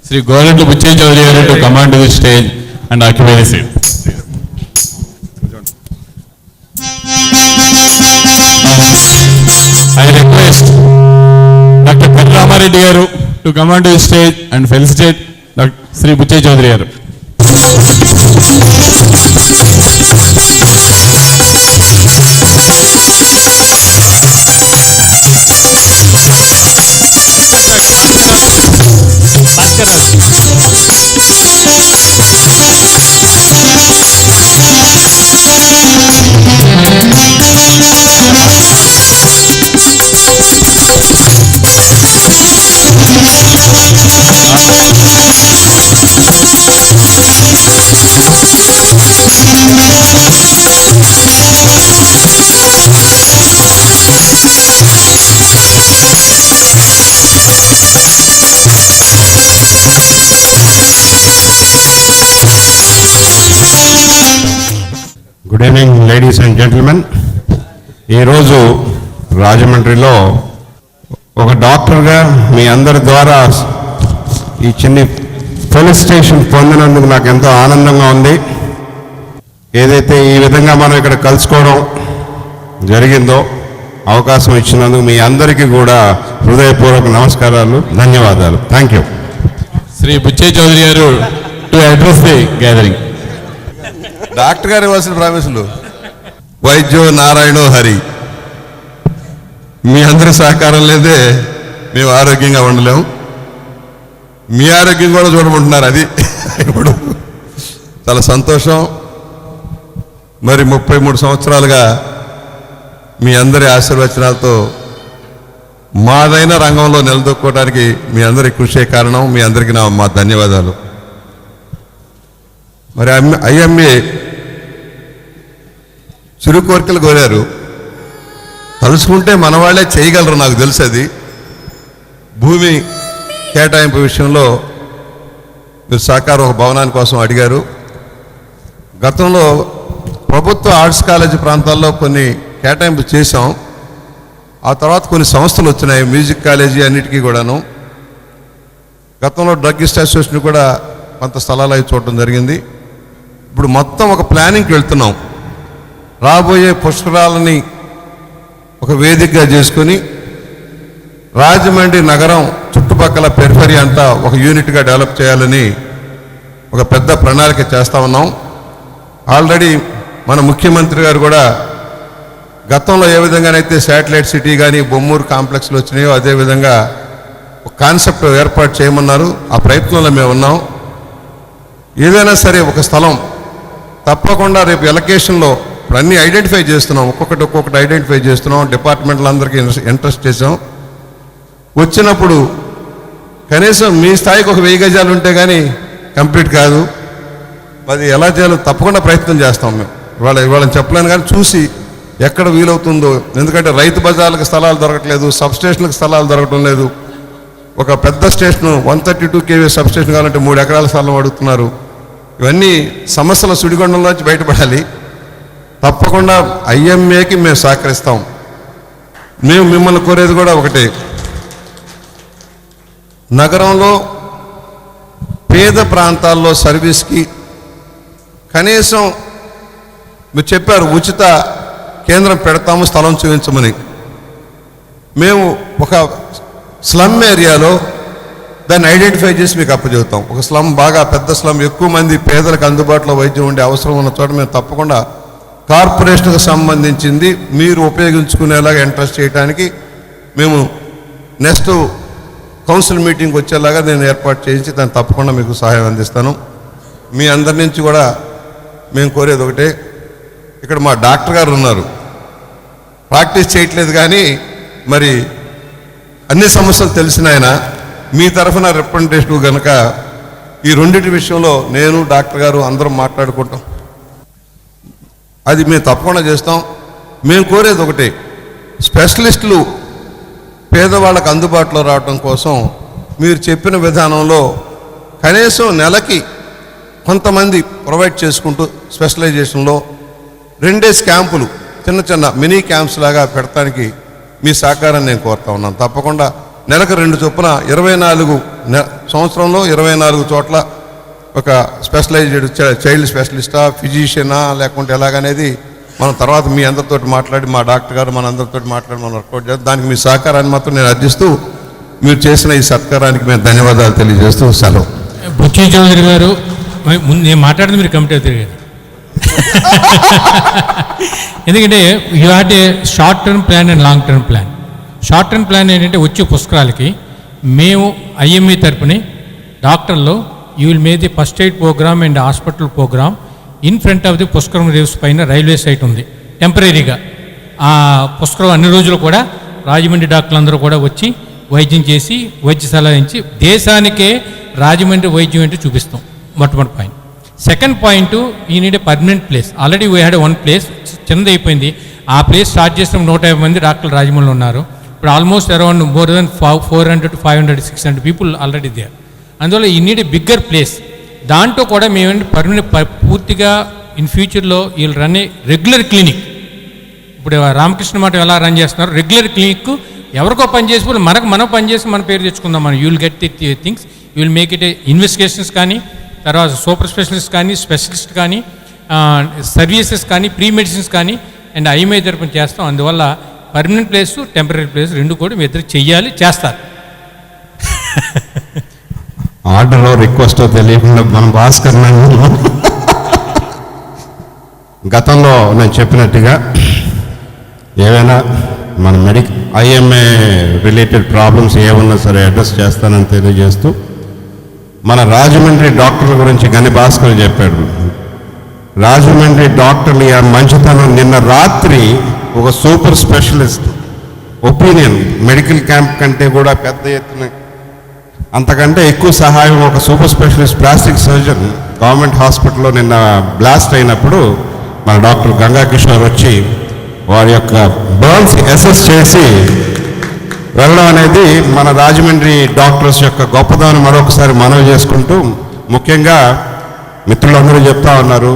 Sri Gorendu Buchey Chaudhary to come onto the stage and occupy the seat. I request Dr. Ramareddy garu to come onto the stage and felicitate Dr. Sri Buchey Chaudhary garu. Good evening ladies and gentlemen. ఈరోజు రాజమండ్రిలో ఒక డాక్టర్గా మీ అందరి ద్వారా ఈ చిన్ని felicitation పొందినందుకు నాకు ఎంతో ఆనందంగా ఉంది. ఏదైతే ఈ విధంగా మనం ఇక్కడ కలుసుకోవడం జరిగిందో, అవకాశం ఇచ్చినందుకు మీ అందరికీ కూడా హృదయపూర్వక నమస్కారాలు, ధన్యవాదాలు. Thank you. Shri Butchaiah Chaudhary garu to address the gathering. Doctor garu ఇవ్వాల్సిన ప్రామిసులు వైద్యో నారాయణో హరి. మీ అందరి సహకారం లేదే మేము ఆరోగ్యంగా ఉండలేము. మీ ఆరోగ్యం కూడా చూడమంటున్నారు, అది ఇప్పుడు చాలా సంతోషం. మరి 33 సంవత్సరాలుగా మీ అందరి ఆశీర్వచనాలతో మాదైన రంగంలో నిలదొక్కోవడానికి మీ అందరి కృషే కారణం. మీ అందరికీ మా ధన్యవాదాలు. మరి ఐఎంఏ చిరు కోరికలు కోరారు, తలుచుకుంటే మన వాళ్ళే చేయగలరు, నాకు తెలుసు. అది భూమి కేటాయింపు విషయంలో మీరు సహకారం ఒక భవనాని కోసం అడిగారు. గతంలో ప్రభుత్వ ఆర్ట్స్ కాలేజీ ప్రాంతాల్లో కొన్ని కేటాయింపు చేశాం. ఆ తర్వాత కొన్ని సంస్థలు వచ్చినాయి, మ్యూజిక్ కాలేజీ అన్నిటికీ కూడాను. గతంలో డ్రగ్గిస్ట్ అసోసియేషన్ కూడా కొంత స్థలాలు అవి చూడటం జరిగింది. ఇప్పుడు మొత్తం ఒక ప్లానింగ్కి వెళ్తున్నాం. రాబోయే పుష్కరాలని ఒక వేదికగా చేసుకొని రాజమండ్రి నగరం చుట్టుపక్కల పెరిఫరీ అంతా ఒక యూనిట్గా డెవలప్ చేయాలని ఒక పెద్ద ప్రణాళిక చేస్తూ ఉన్నాం. ఆల్రెడీ మన ముఖ్యమంత్రి గారు కూడా గతంలో ఏ విధంగానైతే శాటిలైట్ సిటీ కానీ బొమ్మూరు కాంప్లెక్స్లు వచ్చినాయో అదేవిధంగా ఒక కాన్సెప్ట్ ఏర్పాటు చేయమన్నారు. ఆ ప్రయత్నంలో మేము ఉన్నాం. ఏదైనా సరే ఒక స్థలం తప్పకుండా రేపు ఎలకేషన్లో ఇప్పుడు అన్నీ ఐడెంటిఫై చేస్తున్నాం, ఒక్కొక్కటి ఐడెంటిఫై చేస్తున్నాం. డిపార్ట్మెంట్లు అందరికీ ఇంట్రెస్ట్ చేసాం. వచ్చినప్పుడు కనీసం మీ స్థాయికి ఒక 1000 గజాలు ఉంటే కానీ కంప్లీట్ కాదు. అది ఎలా చేయాలో తప్పకుండా ప్రయత్నం చేస్తాం. మేము ఇవాళ చెప్పలేను కానీ చూసి ఎక్కడ వీలవుతుందో. ఎందుకంటే రైతు బజార్లకు స్థలాలు దొరకట్లేదు, సబ్స్టేషన్లకు స్థలాలు దొరకటం లేదు. ఒక పెద్ద స్టేషను 132 kV సబ్స్టేషన్ కావాలంటే 3 ఎకరాల స్థలం అడుగుతున్నారు. ఇవన్నీ సమస్యల సుడిగుండంలోంచి బయటపడాలి. తప్పకుండా ఐఎంఏకి మేము సహకరిస్తాం. మేము మిమ్మల్ని కోరేది కూడా ఒకటే, నగరంలో పేద ప్రాంతాల్లో సర్వీస్కి కనీసం మీరు చెప్పారు ఉచిత కేంద్రం పెడతాము, స్థలం చూపించమని. మేము ఒక స్లమ్ ఏరియాలో దాన్ని ఐడెంటిఫై చేసి మీకు అప్పచెబుతాం. ఒక స్లమ్ బాగా పెద్ద స్లమ్, ఎక్కువ మంది పేదలకు అందుబాటులో వైద్యం ఉండే అవసరం ఉన్న చోట మేము తప్పకుండా కార్పొరేషన్కు సంబంధించింది మీరు ఉపయోగించుకునేలాగా ఇంట్రెస్ట్ చేయడానికి మేము నెక్స్ట్ కౌన్సిల్ మీటింగ్కి వచ్చేలాగా నేను ఏర్పాటు చేయించి దాన్ని తప్పకుండా మీకు సహాయం అందిస్తాను. మీ అందరి నుంచి కూడా మేము కోరేది ఒకటే, ఇక్కడ మా డాక్టర్ గారు ఉన్నారు, ప్రాక్టీస్ చేయట్లేదు కానీ మరి అన్ని సమస్యలు తెలిసిన ఆయన, మీ తరఫున రిప్రజెంటేటివ్ కనుక ఈ రెండింటి విషయంలో నేను డాక్టర్ గారు అందరం మాట్లాడుకుంటాం. అది మేము తప్పకుండా చేస్తాం. మేము కోరేది ఒకటే, స్పెషలిస్టులు పేదవాళ్ళకు అందుబాటులో రావడం కోసం మీరు చెప్పిన విధానంలో కనీసం నెలకి కొంతమంది ప్రొవైడ్ చేసుకుంటూ స్పెషలైజేషన్లో 2 days క్యాంపులు, చిన్న చిన్న మినీ క్యాంప్స్ లాగా పెడతానికి మీ సహకారాన్ని నేను కోరుతా ఉన్నాను. తప్పకుండా నెలకు 2 చొప్పున 24 సంవత్సరంలో 24 చోట్ల ఒక స్పెషలైజ్డ్ చైల్డ్ స్పెషలిస్టా, ఫిజిషియనా, లేకుంటే ఎలాగనేది మనం తర్వాత మీ అందరితో మాట్లాడి, మా డాక్టర్ గారు మన అందరితో మాట్లాడి మనం వర్కౌట్ చేస్తాం. దానికి మీ సహకారాన్ని మాత్రం నేను అర్థిస్తూ మీరు చేసిన ఈ సత్కారానికి మేము ధన్యవాదాలు తెలియజేస్తూ సెలవు. బుచ్చి చౌదరి గారు, ముందు నేను మాట్లాడింది మీరు కమిటీ తిరిగారు. ఎందుకంటే you had a short term plan and long term plan. Short term plan ఏంటంటే వచ్చే పుష్కరాలకి మేము ఐఎంఏ తరపుని డాక్టర్లు you will make the first aid programme and hospital programme in front of the Pushkaram రేవ్స్ పైన రైల్వే సైట్ ఉంది టెంపరీగా. ఆ పుష్కరం అన్ని రోజులు కూడా రాజమండ్రి డాక్టర్లు అందరూ కూడా వచ్చి వైద్యం చేసి వైద్య సలహా ఇచ్చి దేశానికే రాజమండ్రి వైద్యం ఏంటో చూపిస్తాం. మొట్టమొదటి పాయింట్. సెకండ్ పాయింట్, ఈ need a permanent place. Already we had 1 place, చిన్నది అయిపోయింది. ఆ ప్లేస్ స్టార్ట్ చేసిన 150 మంది డాక్టర్లు రాజమండ్రిలో ఉన్నారు. ఇప్పుడు almost around more than 400 to 500, 600 people already there. అందువల్ల ఈ నీడ్ ఏ బిగ్గర్ ప్లేస్. దాంట్లో కూడా మేమేంటి పర్మనెంట్ పూర్తిగా ఇన్ ఫ్యూచర్లో వీళ్ళు రన్ ఏ రెగ్యులర్ క్లినిక్. ఇప్పుడు రామకృష్ణ మఠం ఎలా రన్ చేస్తున్నారు, రెగ్యులర్ క్లినిక్ ఎవరికో పని చేసి మనం పని చేసి మన పేరు తెచ్చుకుందాం. మనం you will get the things, you will make it investigations కానీ, తర్వాత సూపర్ స్పెషలిస్ట్ కానీ, స్పెషలిస్ట్ కానీ, సర్వీసెస్ కానీ, ప్రీ మెడిసిన్స్ కానీ అండ్ ఐఎంఐ తరపున చేస్తాం. అందువల్ల పర్మనెంట్ ప్లేస్, టెంపరీ ప్లేస్ రెండు కూడా మీ ఇద్దరు చెయ్యాలి, చేస్తారు. ఆర్డర్ రిక్వెస్ట్ తెలియకుండా మన భాస్కర్ గతంలో నేను చెప్పినట్టుగా ఏవైనా మన ఐఎంఏ రిలేటెడ్ ప్రాబ్లమ్స్ ఏమన్నా సరే అడ్రస్ చేస్తానని తెలియజేస్తూ, మన రాజమండ్రి డాక్టర్ల గురించి గని భాస్కర్ చెప్పాడు. రాజమండ్రి డాక్టర్ల మంచితనం, నిన్న రాత్రి ఒక super specialist opinion medical camp కంటే కూడా పెద్ద ఎత్తున అంతకంటే ఎక్కువ సహాయం ఒక super specialist plastic surgeon government హాస్పిటల్లో నిన్న బ్లాస్ట్ అయినప్పుడు మన డాక్టర్ గంగా కిషోర్ వచ్చి వారి యొక్క బర్న్స్ అసెస్ చేసి వెళ్ళడం అనేది మన రాజమండ్రి డాక్టర్స్ యొక్క గొప్పదనం మరొకసారి మనవి చేసుకుంటూ, ముఖ్యంగా మిత్రులందరూ చెప్తా ఉన్నారు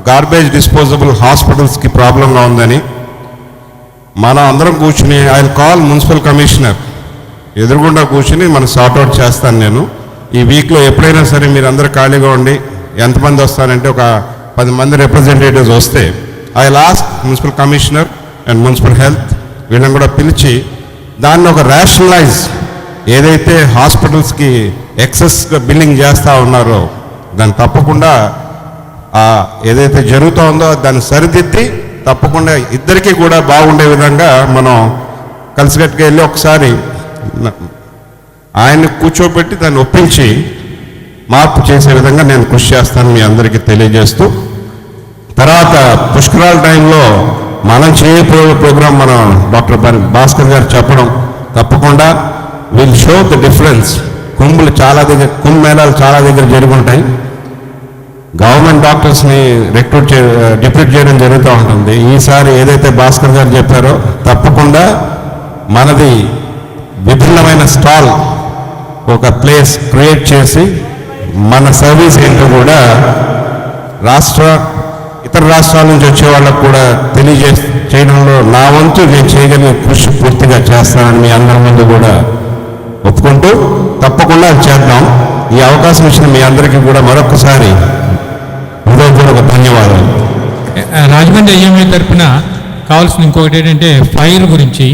గార్బేజ్ డిస్పోజబుల్ హాస్పిటల్స్కి ప్రాబ్లంగా ఉందని. మనం అందరం కూర్చుని I will call municipal commissioner, ఎదురుగుండా కూర్చుని మనం సార్ట్అవుట్ చేస్తాను. నేను ఈ వీక్లో ఎప్పుడైనా సరే మీరు అందరూ ఖాళీగా ఉండి, ఎంతమంది వస్తారంటే ఒక 10 మంది రిప్రజెంటేటివ్స్ వస్తే I last municipal commissioner and municipal health వీళ్ళని కూడా పిలిచి దాన్ని ఒక రేషనలైజ్, ఏదైతే హాస్పిటల్స్కి ఎక్సెస్గా బిల్లింగ్ చేస్తూ ఉన్నారో దాన్ని తప్పకుండా ఏదైతే జరుగుతూ ఉందో దాన్ని సరిదిద్ది తప్పకుండా ఇద్దరికీ కూడా బాగుండే విధంగా మనం కలిసికట్టుగా వెళ్ళి ఒకసారి ఆయన్ని కూర్చోబెట్టి దాన్ని ఒప్పించి మార్పు చేసే విధంగా నేను కృషి చేస్తాను మీ అందరికీ తెలియజేస్తూ, తర్వాత పుష్కరాల టైంలో మనం చేయే ప్రోగ్రాం మనం డాక్టర్ భాస్కర్ గారు చెప్పడం తప్పకుండా విల్ షో ద డిఫరెన్స్. కుంభమేళాలు చాలా దగ్గర జరుగుంటాయి. గవర్నమెంట్ డాక్టర్స్ని డిప్యూట్ చేయడం జరుగుతూ ఉంటుంది. ఈసారి ఏదైతే భాస్కర్ గారు చెప్పారో తప్పకుండా మనది విభిన్నమైన స్టాల్ ఒక ప్లేస్ క్రియేట్ చేసి మన సర్వీస్ ఏంటో కూడా ఇతర రాష్ట్రాల నుంచి వచ్చే వాళ్ళకు కూడా చేయడంలో నా వంతు నేను చేయగలిగే కృషి పూర్తిగా చేస్తానని మీ అందరి ముందు కూడా ఒప్పుకుంటూ తప్పకుండా చేద్దాం. ఈ అవకాశం ఇచ్చిన మీ అందరికీ కూడా మరొకసారి హృదయపూర్వక ధన్యవాదాలు. రాజమండ్రి ఐఎంఏ తరఫున కావాల్సిన ఇంకొకటి ఏంటంటే ఫైర్ గురించి,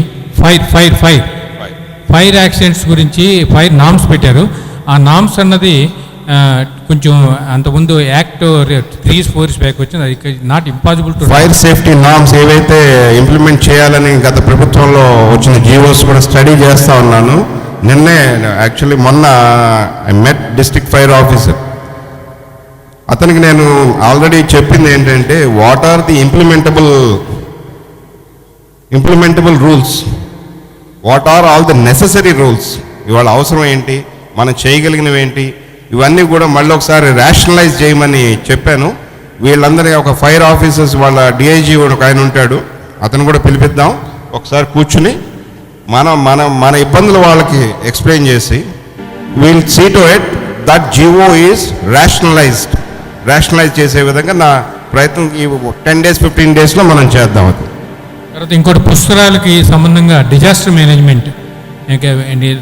ఫైర్ యాక్సిడెంట్స్ గురించి ఫైర్ నామ్స్ పెట్టారు. ఆ నామ్స్ అన్నది కొంచెం అంతకుముందు యాక్ట్ 3-4 years బ్యాక్ వచ్చింది. అది not impossible to fire safety norms ఏవైతే ఇంప్లిమెంట్ చేయాలని గత ప్రభుత్వంలో వచ్చిన జీవోస్ కూడా స్టడీ చేస్తూ ఉన్నాను. నిన్నే యాక్చువల్లీ మొన్న I met district fire officer. అతనికి నేను ఆల్రెడీ చెప్పింది ఏంటంటే what are the implementable rules, what are all the necessary rules, ఇవాళ అవసరం ఏంటి, మనం చేయగలిగినవి ఏంటి, ఇవన్నీ కూడా మళ్ళీ ఒకసారి రేషనలైజ్ చేయమని చెప్పాను. వీళ్ళందరి ఒక ఫైర్ ఆఫీసర్స్ వాళ్ళ డిఐజీ ఒక ఆయన ఉంటాడు, అతను కూడా పిలిపిద్దాం. ఒకసారి కూర్చుని మన ఇబ్బందులు వాళ్ళకి ఎక్స్ప్లెయిన్ చేసి we'll see to it that GO is rationalise చేసే విధంగా నా ప్రయత్నం ఈ 10 days 15 daysలో మనం చేద్దాం. అది తర్వాత ఇంకోటి పుష్కరాలకి సంబంధంగా డిజాస్టర్ మేనేజ్మెంట్ ఇంకా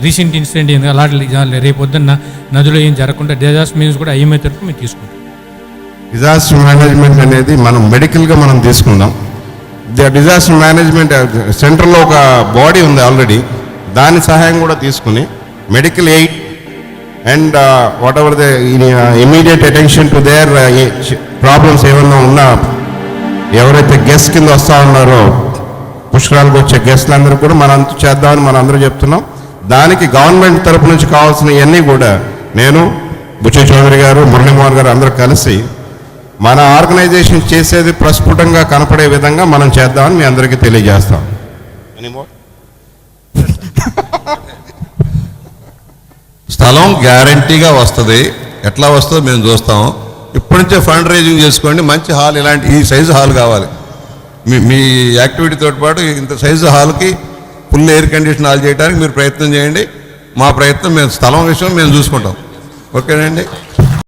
రీసెంట్ ఇన్సిడెంట్ ఏంది అలాంటి రేపు పొద్దున్న నదిలో ఏం జరగకుండా డిజాస్టర్ మేనేజ్మెంట్ కూడా ఐఎంఏ తరఫున మేము తీసుకుంటాం. డిజాస్టర్ మేనేజ్మెంట్ అనేది మనం మెడికల్గా మనం తీసుకుందాం. డిజాస్టర్ మేనేజ్మెంట్ సెంటర్లో ఒక బాడీ ఉంది ఆల్రెడీ, దాని సహాయం కూడా తీసుకుని medical aid and what ever the immediate attention to their problems ఏమన్నా ఉన్నా, ఎవరైతే గెస్ట్ కింద వస్తూ ఉన్నారో పుష్కరాలకు వచ్చే గెస్ట్లందరూ కూడా మనం చేద్దామని మనం అందరూ చెప్తున్నాం. దానికి గవర్నమెంట్ తరపు నుంచి కావాల్సిన ఇవన్నీ కూడా నేను, బుచ్చయ్య చౌదరి గారు, మురళీమోహన్ గారు అందరూ కలిసి మన ఆర్గనైజేషన్ చేసేది ప్రస్ఫుటంగా కనపడే విధంగా మనం చేద్దామని మీ అందరికీ తెలియజేస్తాం. స్థలం గ్యారంటీగా వస్తుంది. ఎట్లా వస్తుందో మేము చూస్తాం. ఇప్పటి నుంచే ఫండ్ రైజింగ్ చేసుకోండి. మంచి హాల్, ఇలాంటి ఈ సైజు హాల్ కావాలి. మీ యాక్టివిటీతో పాటు ఇంత సైజు హాల్కి ఫుల్ ఎయిర్ కండిషన్ హాల్ చేయడానికి మీరు ప్రయత్నం చేయండి. మా ప్రయత్నం మేము స్థలం విషయం మేము చూసుకుంటాం. ఓకేనండి.